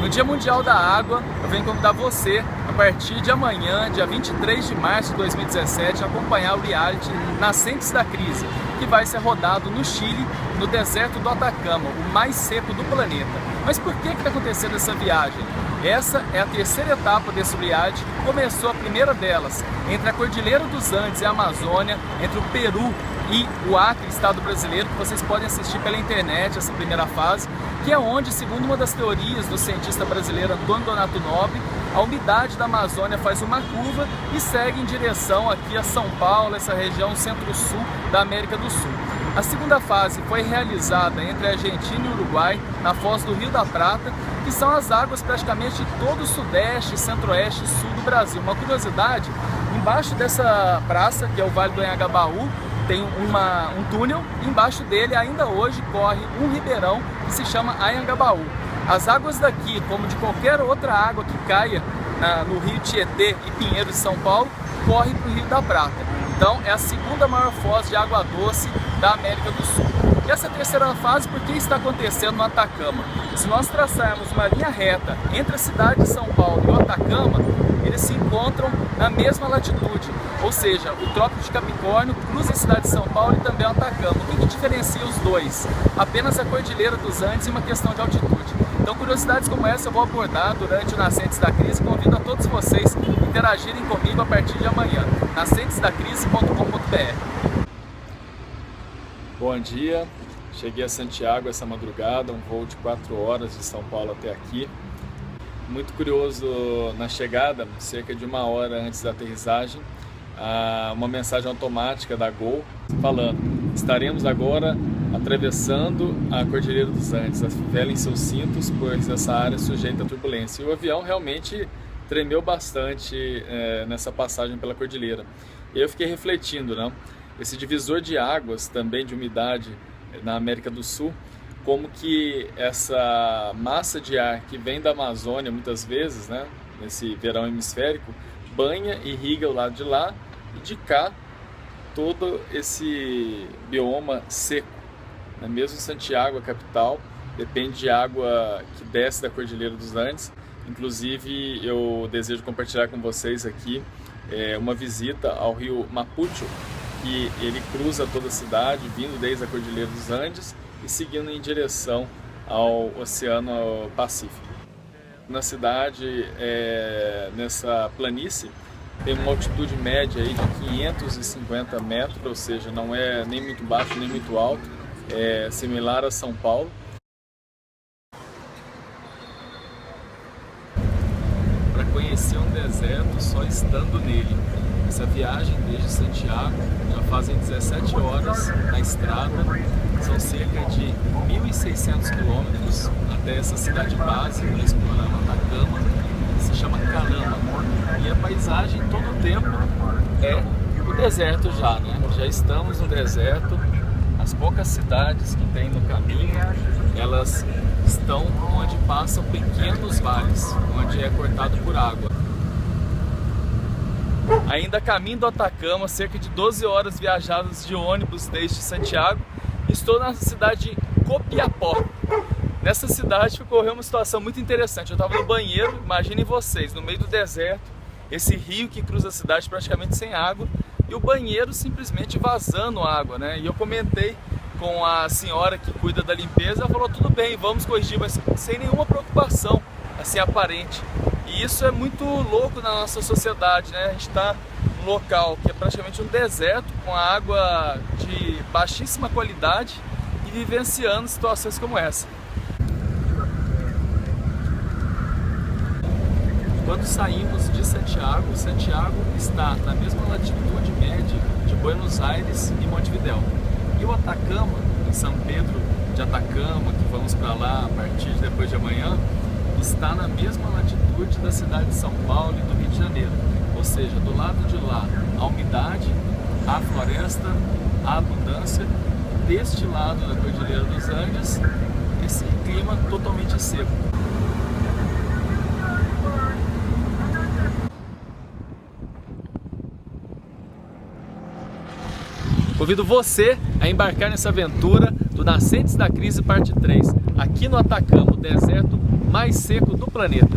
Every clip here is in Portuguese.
No Dia Mundial da Água, eu venho convidar você, a partir de amanhã, dia 23 de março de 2017, a acompanhar o reality Nascentes da Crise, que vai ser rodado no Chile, no deserto do Atacama, o mais seco do planeta. Mas por que está acontecendo essa viagem? Essa é a terceira etapa desse reality, que começou a primeira delas, entre a Cordilheira dos Andes e a Amazônia, entre o Peru e o Acre, estado brasileiro, que vocês podem assistir pela internet, essa primeira fase, que é onde, segundo uma das teorias do cientista brasileiro Antônio Donato Nobre, a umidade da Amazônia faz uma curva e segue em direção aqui a São Paulo, essa região centro-sul da América do Sul. A segunda fase foi realizada entre a Argentina e o Uruguai, na foz do Rio da Prata, que são as águas praticamente de todo o sudeste, centro-oeste e sul do Brasil. Uma curiosidade, embaixo dessa praça, que é o Vale do Anhangabaú, tem um túnel, e embaixo dele ainda hoje corre um ribeirão que se chama Anhangabaú. As águas daqui, como de qualquer outra água que caia no Rio Tietê e Pinheiro de São Paulo, corre para o Rio da Prata. Então é a segunda maior foz de água doce da América do Sul. E essa terceira fase, por que está acontecendo no Atacama? Se nós traçarmos uma linha reta entre a cidade de São Paulo e o Atacama, eles se encontram na mesma latitude, ou seja, o Trópico de Capricórnio cruza a cidade de São Paulo e também o Atacama. O que diferencia os dois? Apenas a Cordilheira dos Andes e uma questão de altitude. Então, curiosidades como essa eu vou abordar durante o Nascentes da Crise. Convido a todos vocês a interagirem comigo a partir de amanhã. nascentesdacrise.com.br. Bom dia, cheguei a Santiago essa madrugada, um voo de 4 horas de São Paulo até aqui. Muito curioso na chegada, cerca de 1 hora antes da aterrissagem, uma mensagem automática da Gol falando: estaremos agora atravessando a Cordilheira dos Andes, afivelem seus cintos, pois essa área é sujeita a turbulência. E o avião realmente tremeu bastante nessa passagem pela cordilheira. E eu fiquei refletindo, né? Esse divisor de águas, também de umidade na América do Sul, como que essa massa de ar que vem da Amazônia muitas vezes, né, nesse verão hemisférico, banha e irriga o lado de lá e de cá todo esse bioma seco. Mesmo Santiago, a capital, depende de água que desce da Cordilheira dos Andes. Inclusive, eu desejo compartilhar com vocês aqui uma visita ao rio Mapucho, que ele cruza toda a cidade, vindo desde a Cordilheira dos Andes e seguindo em direção ao Oceano Pacífico. Na cidade, nessa planície, tem uma altitude média aí de 550 metros, ou seja, não é nem muito baixo nem muito alto, é similar a São Paulo. Para conhecer um deserto só estando nele. Essa viagem desde Santiago já fazem 17 horas na estrada, são cerca de 1.600 quilômetros até essa cidade base para explorar o Atacama, que se chama Calama. E a paisagem todo o tempo é o deserto já, né? Já estamos no deserto, as poucas cidades que tem no caminho, elas estão onde passam pequenos vales, onde é cortado por água. Ainda a caminho do Atacama, cerca de 12 horas viajadas de ônibus desde Santiago, estou na cidade de Copiapó. Nessa cidade ocorreu uma situação muito interessante. Eu estava no banheiro, imaginem vocês, no meio do deserto, esse rio que cruza a cidade praticamente sem água, e o banheiro simplesmente vazando água, né? E eu comentei com a senhora que cuida da limpeza, ela falou: tudo bem, vamos corrigir, mas sem nenhuma preocupação assim aparente. E isso é muito louco na nossa sociedade, né? A gente está num local que é praticamente um deserto, com água de baixíssima qualidade e vivenciando situações como essa. Quando saímos de Santiago, Santiago está na mesma latitude média de Buenos Aires e Montevidéu. E o Atacama, em São Pedro de Atacama, que vamos para lá a partir de depois de amanhã, está na mesma latitude da cidade de São Paulo e do Rio de Janeiro. Ou seja, do lado de lá, a umidade, a floresta, a abundância. Deste lado da Cordilheira dos Andes, esse clima totalmente seco. Convido você a embarcar nessa aventura do Nascentes da Crise parte 3, aqui no Atacama, o deserto mais seco do planeta.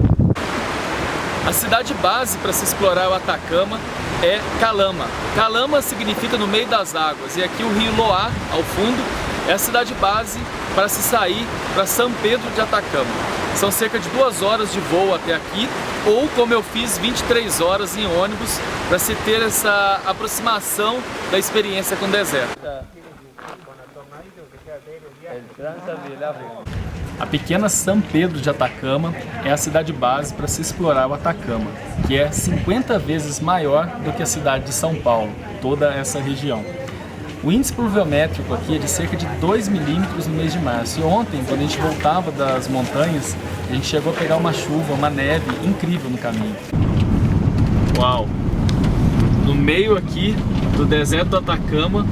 A cidade base para se explorar o Atacama é Calama. Calama significa no meio das águas, e aqui o rio Loá, ao fundo, é a cidade base para se sair para São Pedro de Atacama. São cerca de 2 horas de voo até aqui, ou como eu fiz, 23 horas em ônibus, para se ter essa aproximação da experiência com o deserto. A pequena São Pedro de Atacama é a cidade base para se explorar o Atacama, que é 50 vezes maior do que a cidade de São Paulo, toda essa região. O índice pluviométrico aqui é de cerca de 2 milímetros no mês de março. E ontem, quando a gente voltava das montanhas, a gente chegou a pegar uma chuva, uma neve incrível no caminho. Uau! No meio aqui do deserto do Atacama,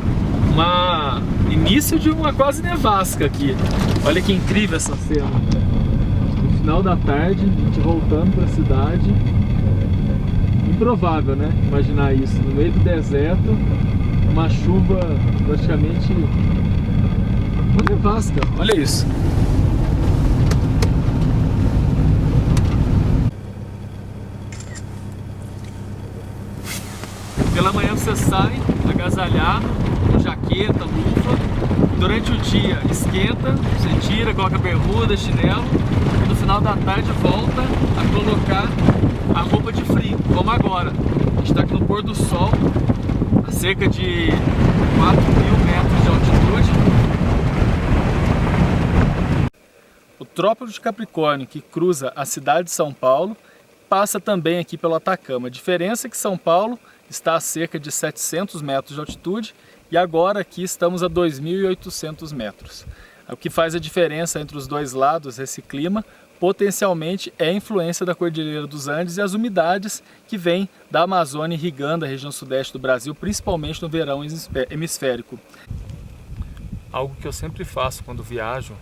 início de uma quase nevasca aqui. Olha que incrível essa cena. No final da tarde, a gente voltando para a cidade. Improvável, né? Imaginar isso. No meio do deserto, uma chuva praticamente uma nevasca. Olha isso. Pela manhã você sai agasalhado, com jaqueta, luva. Durante o dia esquenta, você tira, coloca bermuda, chinelo. E no final da tarde volta a colocar a roupa de frio, como agora. A gente está aqui no pôr do sol, a cerca de 4.000 metros de altitude. O Trópico de Capricórnio, que cruza a cidade de São Paulo, passa também aqui pelo Atacama. A diferença é que São Paulo está a cerca de 700 metros de altitude e agora aqui estamos a 2.800 metros. O que faz a diferença entre os dois lados, esse clima, potencialmente é a influência da Cordilheira dos Andes e as umidades que vêm da Amazônia irrigando a região sudeste do Brasil, principalmente no verão hemisférico. Algo que eu sempre faço quando viajo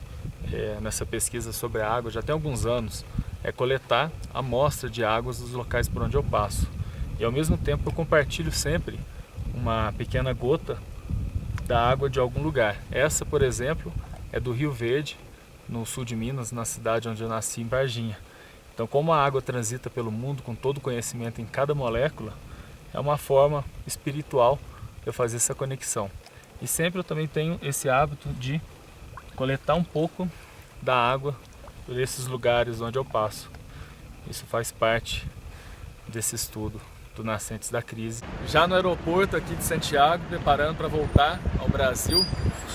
nessa pesquisa sobre a água, já tem alguns anos, é coletar a amostra de águas dos locais por onde eu passo. E ao mesmo tempo eu compartilho sempre uma pequena gota da água de algum lugar. Essa, por exemplo, é do Rio Verde, no sul de Minas, na cidade onde eu nasci, em Varginha. Então, como a água transita pelo mundo com todo o conhecimento em cada molécula, é uma forma espiritual de eu fazer essa conexão. E sempre eu também tenho esse hábito de coletar um pouco da água por esses lugares onde eu passo. Isso faz parte desse estudo do Nascentes da Crise. Já no aeroporto aqui de Santiago, preparando para voltar ao Brasil,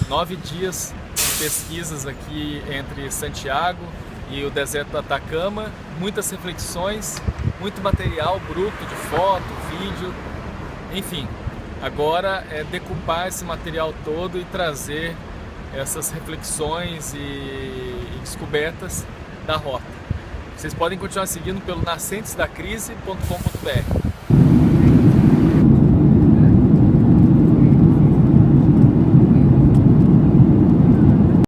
9 dias de pesquisas aqui entre Santiago e o deserto do Atacama, muitas reflexões, muito material bruto de foto, vídeo, enfim. Agora é decupar esse material todo e trazer essas reflexões e descobertas da rota. Vocês podem continuar seguindo pelo nascentesdacrise.com.br.